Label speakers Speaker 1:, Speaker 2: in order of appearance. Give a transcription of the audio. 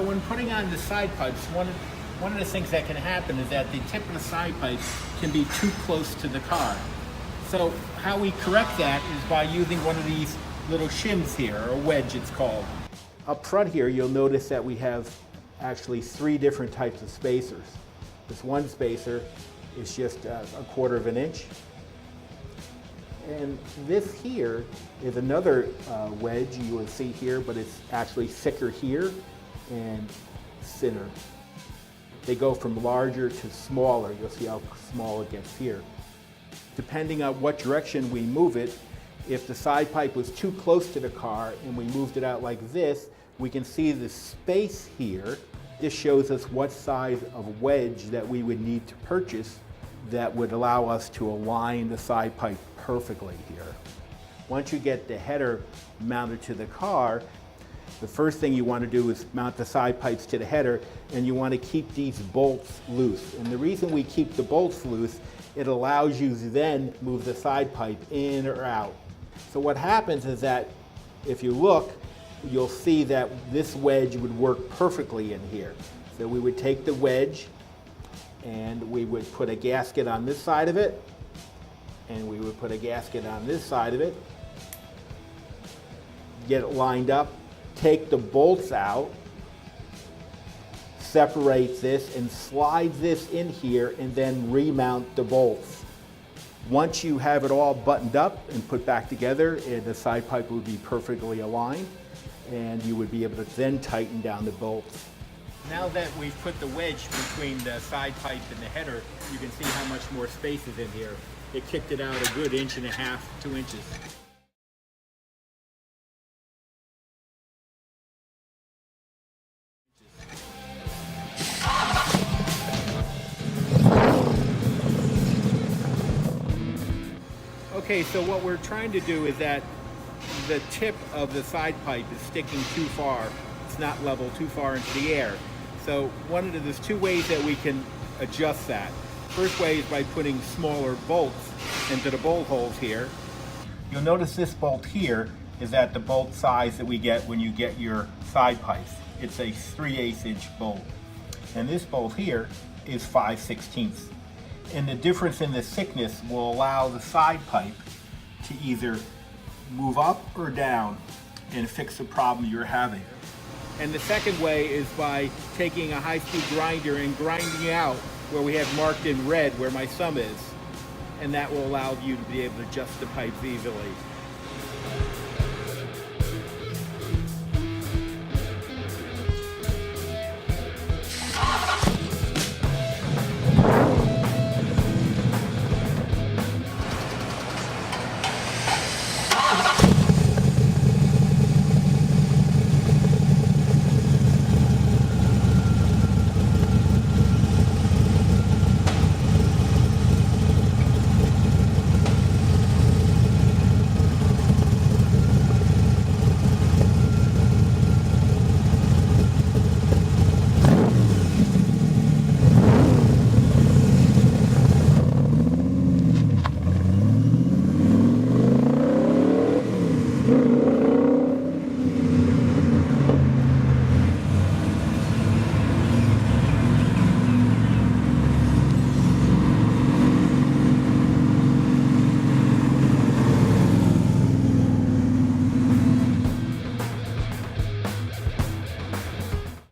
Speaker 1: So when putting on the side pipes, one of the things that can happen is that the tip of the side pipe can be too close to the car. So how we correct that is by using one of these little shims here, or a wedge it's called. Up front here, you'll notice that we have actually 3 different types of spacers. This one spacer is just a 1/4 of an inch. And this here is another wedge you will see here, but it's actually thicker here and thinner. They go from larger to smaller. You'll see how small it gets here. Depending on what direction we move it, if the side pipe was too close to the car and we moved it out like this, we can see the space here. This shows us what size of wedge that we would need to purchase that would allow us to align the side pipe perfectly here. Once you get the header mounted to the car, the first thing you want to do is mount the side pipes to the header, and you want to keep these bolts loose. And the reason we keep the bolts loose, it allows you to then move the side pipe in or out. So what happens is that if you look, you'll see that this wedge would work perfectly in here. So we would take the wedge and we would put a gasket on this side of it, and we would put a gasket on this side of it, get it lined up, take the bolts out, separate this, and slide this in here, and then remount the bolts. Once you have it all buttoned up and put back together, the side pipe would be perfectly aligned, and you would be able to then tighten down the bolts. Now that we've put the wedge between the side pipe and the header, you can see how much more space is in here. It kicked it out a good 1.5 inches, 2 inches. Okay, so what we're trying to do is that the tip of the side pipe is sticking too far. It's not level, too far into the air. So there's 2 ways that we can adjust that. First way is by putting smaller bolts into the bolt holes here. You'll notice this bolt here is at the bolt size that we get when you get your side pipes. It's a 3/8 inch bolt. And this bolt here is 5/16. And the difference in the thickness will allow the side pipe to either move up or down and fix the problem you're having. And the second way is by taking a high-speed grinder and grinding out where we have marked in red where my thumb is. And that will allow you to be able to adjust the pipes easily.